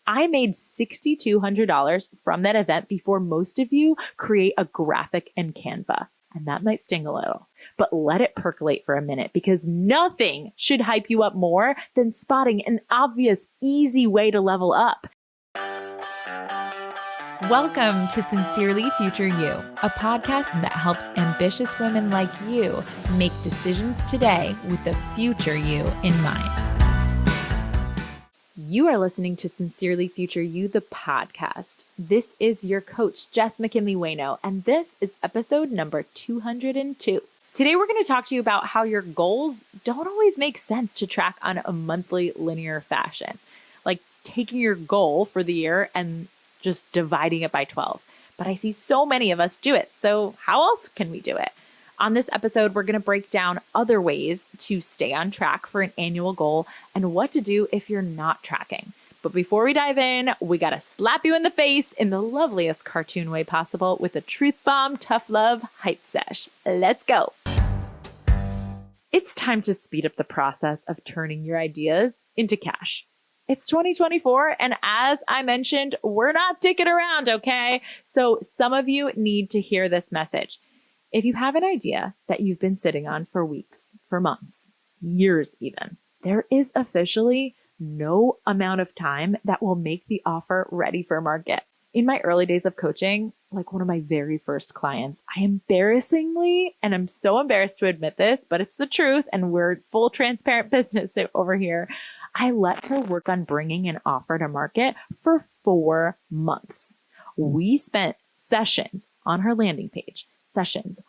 I made $6,200 from that event before most of you create a graphic in Canva. And that might sting a little, but let it percolate for a minute because nothing should hype you up more than spotting an obvious, easy way to level up. Welcome to Sincerely Future You, a podcast that helps ambitious women like you make decisions today with the future you in mind. You are listening to Sincerely Future You, the podcast. This is your coach, Jess McKinley-Wayno, and this is episode number 202. Today, we're going to talk to you about how your goals don't always make sense to track on a monthly linear fashion, like taking your goal for the year and just dividing it by 12. But I see so many of us do it. So how else can we do it? On this episode, we're going to break down other ways to stay on track for an annual goal and what to do if you're not tracking. But before we dive in, we got to slap you in the face in the loveliest cartoon way possible with a truth bomb, tough love, hype sesh. Let's go. It's time to speed up the process of turning your ideas into cash. It's 2024, and as I mentioned, we're not dicking around, okay? So some of you need to hear this message. If you have an idea that you've been sitting on for weeks, for months, years even, there is officially no amount of time that will make the offer ready for market. In my early days of coaching, like one of my very first clients, I embarrassingly, and I'm so embarrassed to admit this, but it's the truth, and we're full transparent business over here, I let her work on bringing an offer to market for 4 months. We spent sessions on her landing page, sessions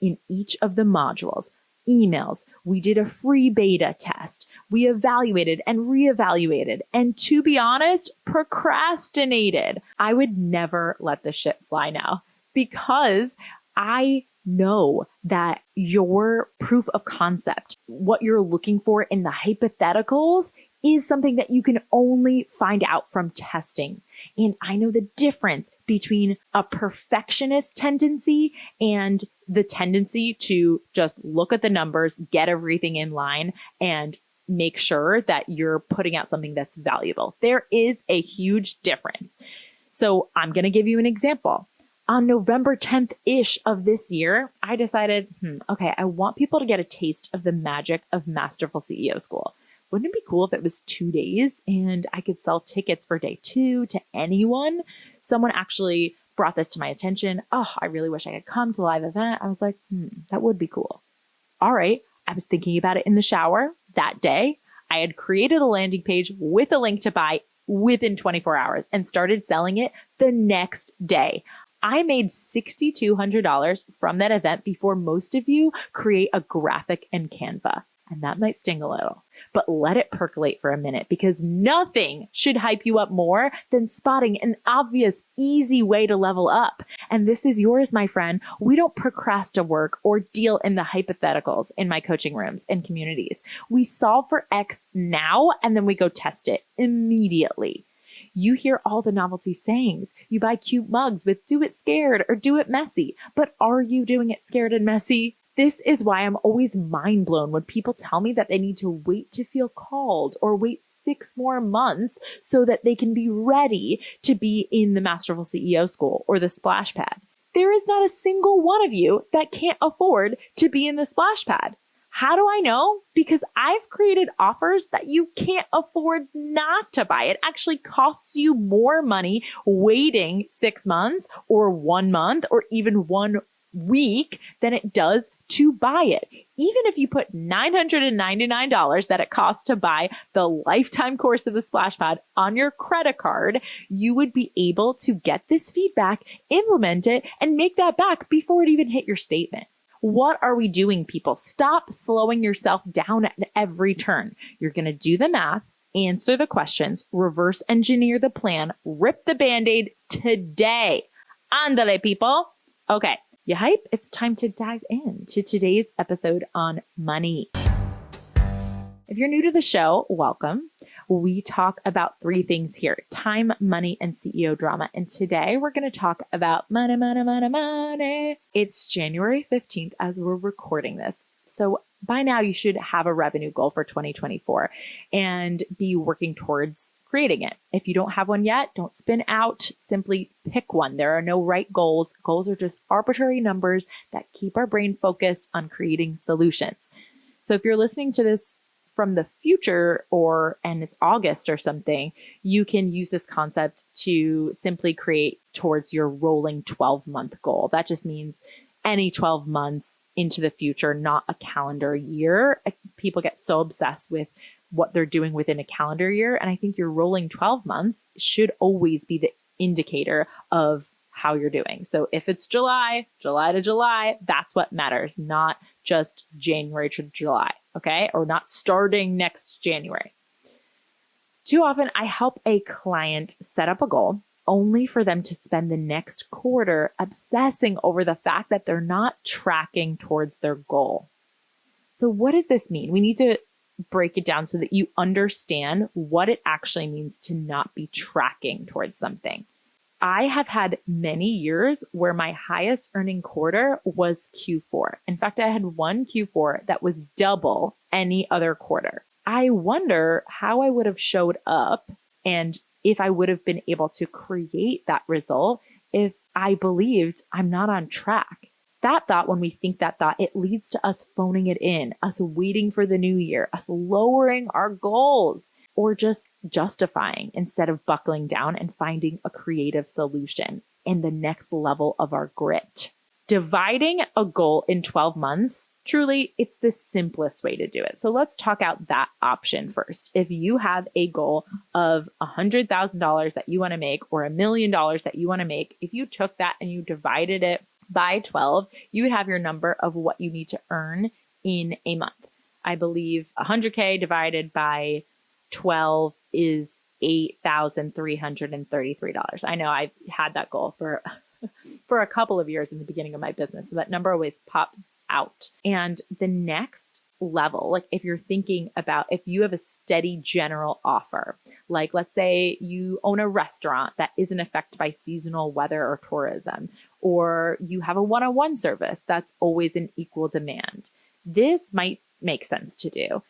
in each of the modules, emails. We did a free beta test. We evaluated and reevaluated. And to be honest, procrastinated. I would never let the shit fly now because I know that your proof of concept, what you're looking for in the hypotheticals, is something that you can only find out from testing. And I know the difference between a perfectionist tendency and the tendency to just look at the numbers, get everything in line, and make sure that you're putting out something that's valuable. There is a huge difference. So I'm going to give you an example. On November 10th-ish of this year, I decided, okay, I want people to get a taste of the magic of Masterful CEO School. Wouldn't it be cool if it was 2 days and I could sell tickets for day 2 to anyone? Someone actually brought this to my attention. Oh, I really wish I could come to a live event. I was like, that would be cool. All right. I was thinking about it in the shower that day. I had created a landing page with a link to buy within 24 hours and started selling it the next day. I made $6,200 from that event before most of you create a graphic in Canva. And that might sting a little, but let it percolate for a minute because nothing should hype you up more than spotting an obvious, easy way to level up. And this is yours, my friend. We don't procrastinate work or deal in the hypotheticals in my coaching rooms and communities. We solve for X now, and then we go test it immediately. You hear all the novelty sayings. You buy cute mugs with do it scared or do it messy. But are you doing it scared and messy? This is why I'm always mind blown when people tell me that they need to wait to feel called or wait 6 more months so that they can be ready to be in the Masterful CEO School or the Splash Pad. There is not a single one of you that can't afford to be in the Splash Pad. How do I know? Because I've created offers that you can't afford not to buy. It actually costs you more money waiting 6 months or 1 month or even 1 week than it does to buy it. Even if you put $999 that it costs to buy the lifetime course of the Splash Pad on your credit card, you would be able to get this feedback, implement it, and make that back before it even hit your statement. What are we doing, people? Stop slowing yourself down at every turn. You're going to do the math, answer the questions, reverse engineer the plan, rip the Band-Aid today. Andale, people. Okay. You hype? It's time to dive into today's episode on money. If you're new to the show, welcome. We talk about 3 things here: time, money, and CEO drama. And today we're going to talk about money, money, money, money. It's January 15th as we're recording this. So by now you should have a revenue goal for 2024 and be working towards creating it. If you don't have one yet, don't spin out. Simply pick one. There are no right goals. Goals are just arbitrary numbers that keep our brain focused on creating solutions. So if you're listening to this from the future and it's August or something, you can use this concept to simply create towards your rolling 12-month goal. That just means any 12 months into the future, not a calendar year. People get so obsessed with what they're doing within a calendar year. And I think your rolling 12 months should always be the indicator of how you're doing. So if it's July to July, that's what matters, not just January to July, okay? Or not starting next January. Too often, I help a client set up a goal only for them to spend the next quarter obsessing over the fact that they're not tracking towards their goal. So what does this mean? We need to break it down so that you understand what it actually means to not be tracking towards something. I have had many years where my highest earning quarter was Q4. In fact, I had one Q4 that was double any other quarter. I wonder how I would have showed up and if I would have been able to create that result if I believed I'm not on track. That thought, when we think that thought, it leads to us phoning it in, us waiting for the new year, us lowering our goals, or just justifying instead of buckling down and finding a creative solution and the next level of our grit. Dividing a goal in 12 months, truly, it's the simplest way to do it. So let's talk out that option first. If you have a goal of $100,000 that you want to make or $1 million that you want to make, if you took that and you divided it by 12, you would have your number of what you need to earn in a month. I believe 100K divided by 12 is $8,333. I know I've had that goal for a couple of years in the beginning of my business. So that number always pops out. And the next level, like if you're thinking about if you have a steady general offer, like let's say you own a restaurant that isn't affected by seasonal weather or tourism, or you have a one-on-one service that's always in equal demand. This might make sense to do.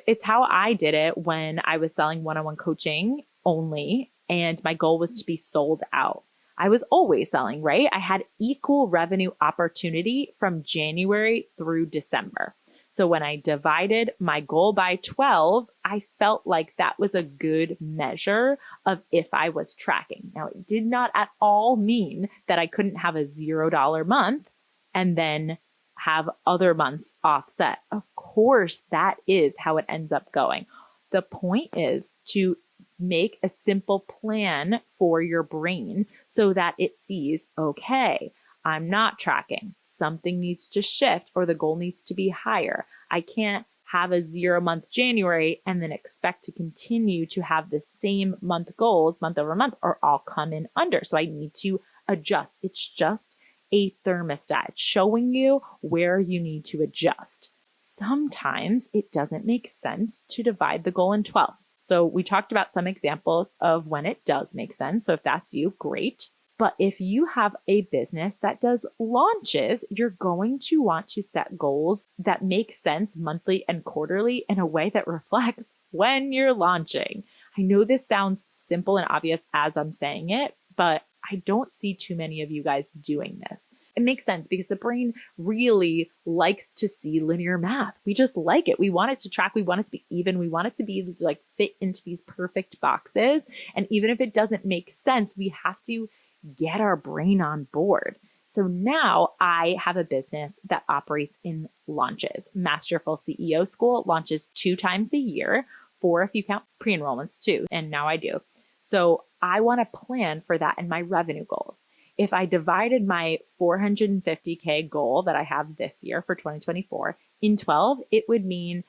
It's how I did it when I was selling one-on-one coaching only, and my goal was to be sold out. I was always selling, right? I had equal revenue opportunity from January through December. So when I divided my goal by 12, I felt like that was a good measure of if I was tracking. Now, it did not at all mean that I couldn't have a $0 month and then have other months offset. Of course, that is how it ends up going. The point is to make a simple plan for your brain so that it sees, okay, I'm not tracking. Something needs to shift or the goal needs to be higher. I can't have a 0-month January and then expect to continue to have the same month goals month over month, or I'll come in under. So I need to adjust. It's just a thermostat. It's showing you where you need to adjust. Sometimes it doesn't make sense to divide the goal in 12. So we talked about some examples of when it does make sense. So if that's you, great. But if you have a business that does launches, you're going to want to set goals that make sense monthly and quarterly in a way that reflects when you're launching. I know this sounds simple and obvious as I'm saying it, but I don't see too many of you guys doing this. It makes sense because the brain really likes to see linear math. We just like it. We want it to track. We want it to be even. We want it to be like fit into these perfect boxes. And even if it doesn't make sense, we have to get our brain on board. So now I have a business that operates in launches. Masterful CEO School launches 2 times a year, 4 if you count pre-enrollments too. And now I do. So I want to plan for that in my revenue goals. If I divided my 450K goal that I have this year for 2024 in 12, it would mean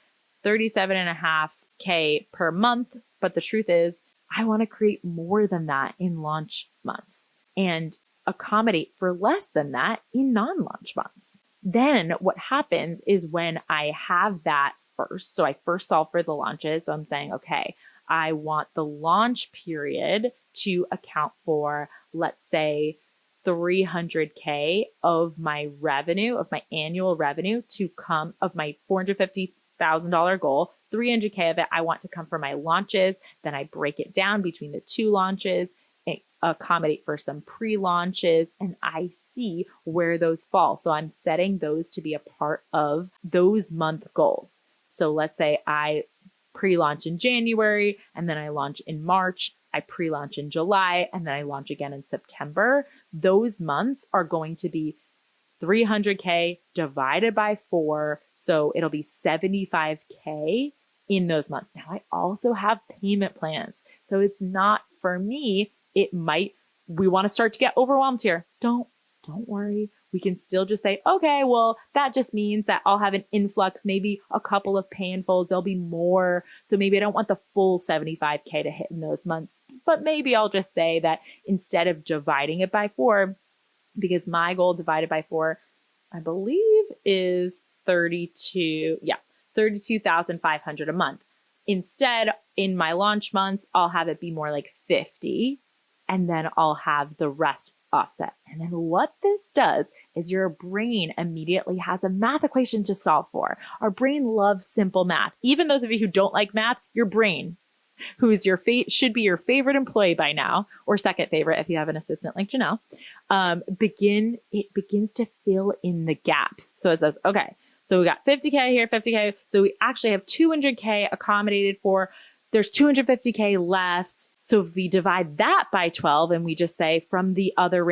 37.5K per month. But the truth is, I want to create more than that in launch months and accommodate for less than that in non-launch months. Then what happens is when I have that first, so I first solve for the launches. So I'm saying, okay, I want the launch period to account for, let's say, 300K of my revenue, of my annual revenue to come, of my $450,000 goal 300K of it, I want to come from my launches. Then I break it down between the 2 launches, accommodate for some pre-launches, and I see where those fall. So I'm setting those to be a part of those month goals. So let's say I pre-launch in January and then I launch in March. I pre-launch in July and then I launch again in September. Those months are going to be 300K divided by 4. So it'll be 75K in those months. Now I also have payment plans. So it's not for me. We want to start to get overwhelmed here. Don't worry. We can still just say, okay, well, that just means that I'll have an influx, maybe a couple of pay and folds. There'll be more. So maybe I don't want the full 75K to hit in those months, but maybe I'll just say that instead of dividing it by 4, because my goal divided by 4, I believe is 32,500 a month. Instead, in my launch months, I'll have it be more like 50, and then I'll have the rest offset. And then what this does is your brain immediately has a math equation to solve for. Our brain loves simple math. Even those of you who don't like math, your brain, who is should be your favorite employee by now, or second favorite if you have an assistant like Janelle, begins to fill in the gaps. So it says, okay, so we got 50K here, 50K. So we actually have 200K accommodated for. There's 250K left. So if we divide that by 12 and we just say from the other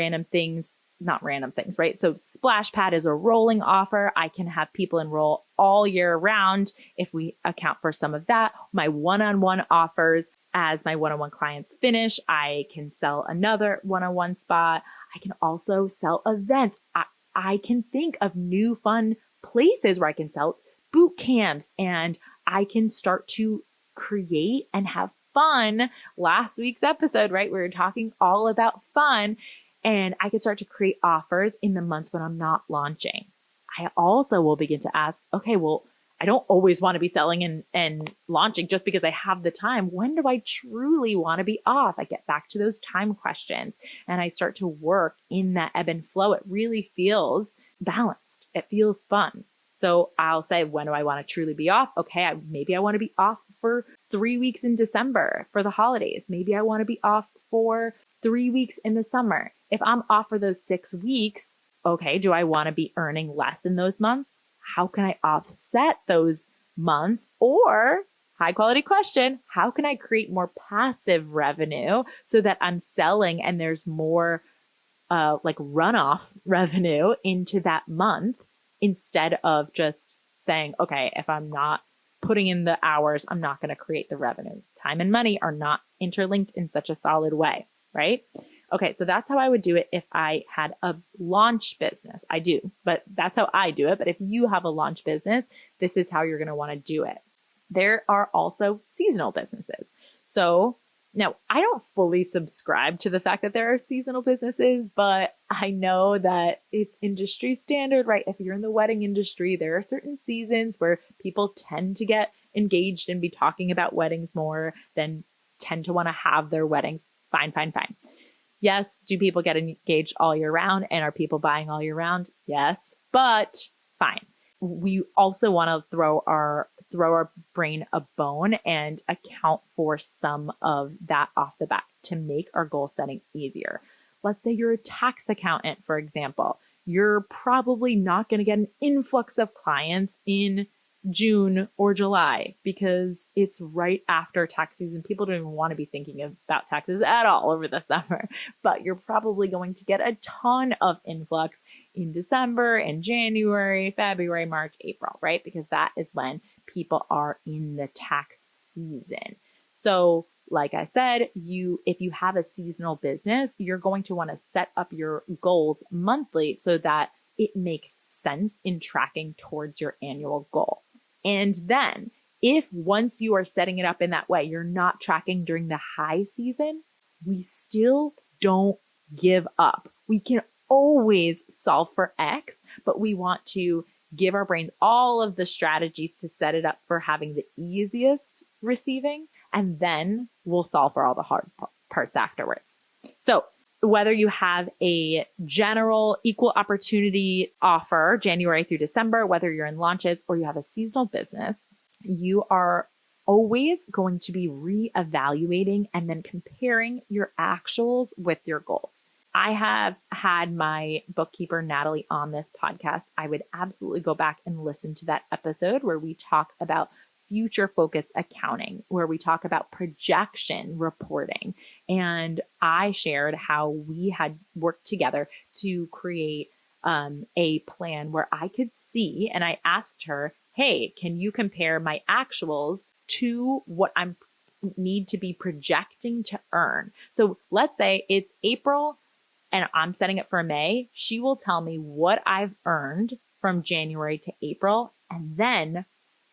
not random things, right? So Splash Pad is a rolling offer. I can have people enroll all year round if we account for some of that. My one-on-one offers, as my one-on-one clients finish, I can sell another one-on-one spot. I can also sell events. I can think of new fun places where I can sell boot camps, and I can start to create and have fun. Last week's episode, right? We were talking all about fun, and I could start to create offers in the months when I'm not launching. I also will begin to ask, okay, well, I don't always want to be selling and launching just because I have the time. When do I truly want to be off? I get back to those time questions and I start to work in that ebb and flow. It really feels balanced. It feels fun. So I'll say, when do I want to truly be off? Okay, maybe I want to be off for 3 weeks in December for the holidays. Maybe I want to be off for 3 weeks in the summer. If I'm off for those 6 weeks, okay, do I want to be earning less in those months? How can I offset those months? Or, high quality question, how can I create more passive revenue so that I'm selling and there's more like runoff revenue into that month, instead of just saying, okay, if I'm not putting in the hours, I'm not going to create the revenue. Time and money are not interlinked in such a solid way, right? Okay, so that's how I would do it if I had a launch business. I do, but that's how I do it. But if you have a launch business, this is how you're going to want to do it. There are also seasonal businesses. So now I don't fully subscribe to the fact that there are seasonal businesses, but I know that it's industry standard, right? If you're in the wedding industry, there are certain seasons where people tend to get engaged and be talking about weddings more, than tend to want to have their weddings. Fine. Yes, do people get engaged all year round? And are people buying all year round? Yes, but fine. We also want to throw our brain a bone and account for some of that off the bat to make our goal setting easier. Let's say you're a tax accountant, for example. You're probably not going to get an influx of clients in June or July because it's right after tax season. People don't even want to be thinking about taxes at all over the summer, but you're probably going to get a ton of influx in December and January, February, March, April, right? Because that is when people are in the tax season. So like I said, if you have a seasonal business, you're going to want to set up your goals monthly so that it makes sense in tracking towards your annual goal. And then if once you are setting it up in that way, you're not tracking during the high season, we still don't give up. We can always solve for X, but we want to give our brains all of the strategies to set it up for having the easiest receiving, and then we'll solve for all the hard parts afterwards. So whether you have a general equal opportunity offer January through December, whether you're in launches or you have a seasonal business, you are always going to be reevaluating and then comparing your actuals with your goals. I have had my bookkeeper, Natalie, on this podcast. I would absolutely go back and listen to that episode where we talk about future focus accounting, where we talk about projection reporting. And I shared how we had worked together to create a plan where I could see, and I asked her, hey, can you compare my actuals to what I need to be projecting to earn? So let's say it's April and I'm setting it for May. She will tell me what I've earned from January to April. And then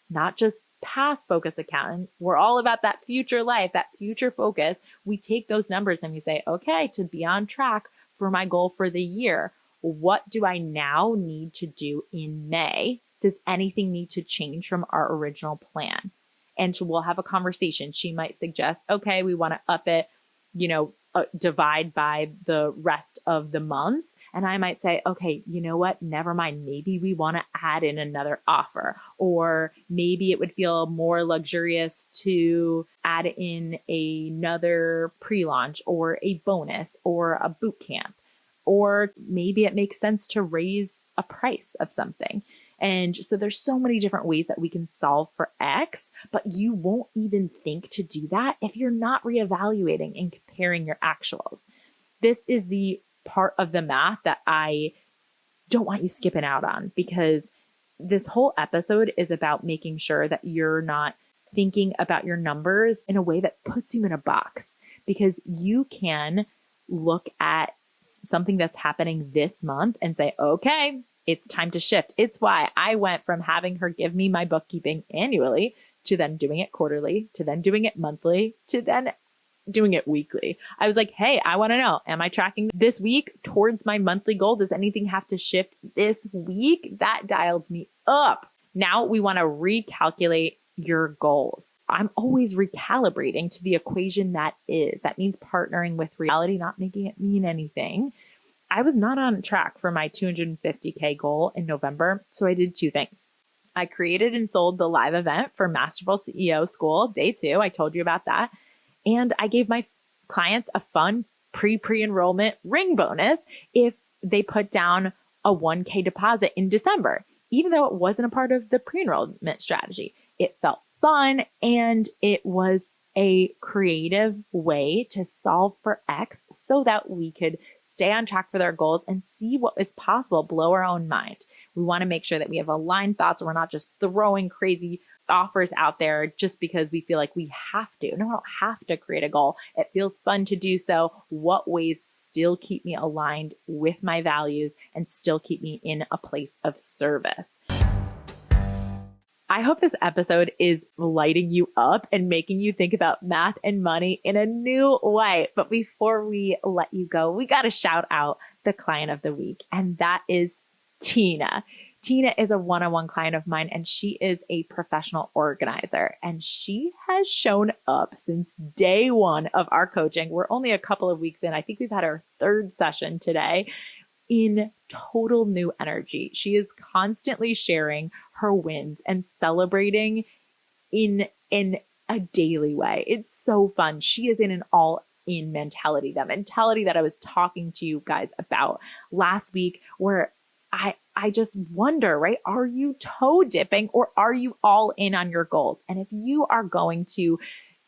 not just past focus accounting. We're all about that future life, that future focus. We take those numbers and we say, okay, to be on track for my goal for the year, what do I now need to do in May? Does anything need to change from our original plan? And so we'll have a conversation. She might suggest, okay, we want to up it, divide by the rest of the months. And I might say, okay, you know what? Never mind. Maybe we want to add in another offer, or maybe it would feel more luxurious to add in another pre-launch or a bonus or a boot camp, or maybe it makes sense to raise a price of something. And so there's so many different ways that we can solve for X, but you won't even think to do that if you're not reevaluating and comparing your actuals. This is the part of the math that I don't want you skipping out on, because this whole episode is about making sure that you're not thinking about your numbers in a way that puts you in a box, because you can look at something that's happening this month and say, okay, it's time to shift. It's why I went from having her give me my bookkeeping annually to then doing it quarterly, to then doing it monthly, to then doing it weekly. I was like, hey, I want to know, am I tracking this week towards my monthly goal? Does anything have to shift this week? That dialed me up. Now we want to recalculate your goals. I'm always recalibrating to the equation that is. That means partnering with reality, not making it mean anything. I was not on track for my 250K goal in November, so I did two things. I created and sold the live event for Masterful CEO School, day 2. I told you about that. And I gave my clients a fun pre-enrollment ring bonus if they put down a 1K deposit in December, even though it wasn't a part of the pre-enrollment strategy. It felt fun, and it was a creative way to solve for X so that we could stay on track with our goals and see what is possible, blow our own mind. We want to make sure that we have aligned thoughts. We're not just throwing crazy offers out there just because we feel like we have to. No, I don't have to create a goal. It feels fun to do so. What ways still keep me aligned with my values and still keep me in a place of service? I hope this episode is lighting you up and making you think about math and money in a new way. But before we let you go, we got to shout out the client of the week, and that is Tina. Tina is a one-on-one client of mine, and she is a professional organizer, and she has shown up since day one of our coaching. We're only a couple of weeks in. I think we've had our 3rd session today, in total new energy. She is constantly sharing her wins and celebrating in a daily way. It's so fun. She is in an all-in mentality, that mentality that I was talking to you guys about last week, where I just wonder, right? Are you toe dipping, or are you all in on your goals? And if you are going to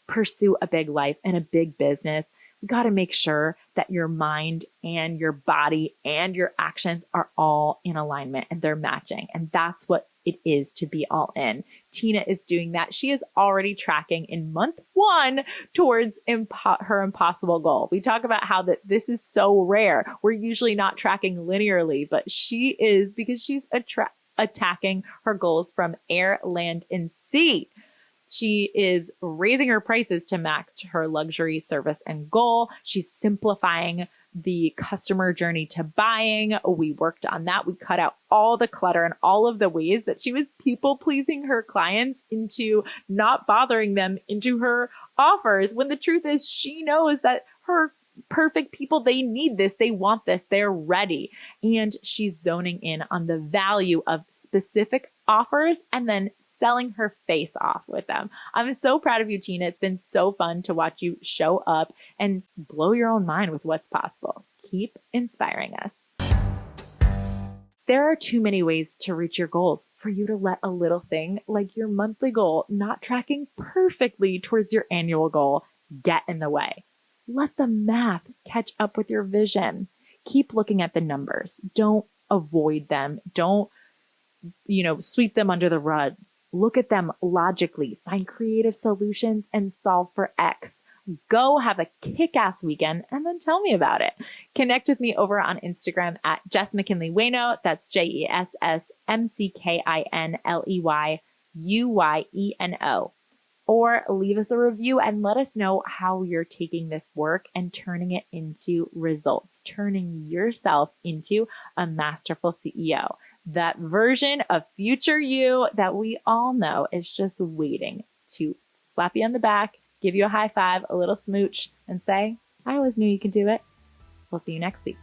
pursue a big life and a big business, we got to make sure that your mind and your body and your actions are all in alignment and they're matching. And that's what it is to be all in. Tina is doing that. She is already tracking in month 1 towards her impossible goal. We talk about how this is so rare. We're usually not tracking linearly, but she is, because she's attacking her goals from air, land, and sea. She is raising her prices to match her luxury service and goal. She's simplifying the customer journey to buying. We worked on that. We cut out all the clutter and all of the ways that she was people pleasing her clients into not bothering them into her offers, when the truth is she knows that her perfect people, they need this, they want this, they're ready. And she's zoning in on the value of specific offers and then selling her face off with them. I'm so proud of you, Tina. It's been so fun to watch you show up and blow your own mind with what's possible. Keep inspiring us. There are too many ways to reach your goals for you to let a little thing like your monthly goal not tracking perfectly towards your annual goal get in the way. Let the math catch up with your vision. Keep looking at the numbers. Don't avoid them. Don't, sweep them under the rug. Look at them logically. Find creative solutions and solve for X. Go have a kick-ass weekend and then tell me about it. Connect with me over on Instagram at Jess McKinley Wayno. That's JessMcKinleyUyeno. Or leave us a review and let us know how you're taking this work and turning it into results, turning yourself into a masterful CEO. That version of future you that we all know is just waiting to slap you on the back, give you a high five, a little smooch, and say, I always knew you could do it. We'll see you next week.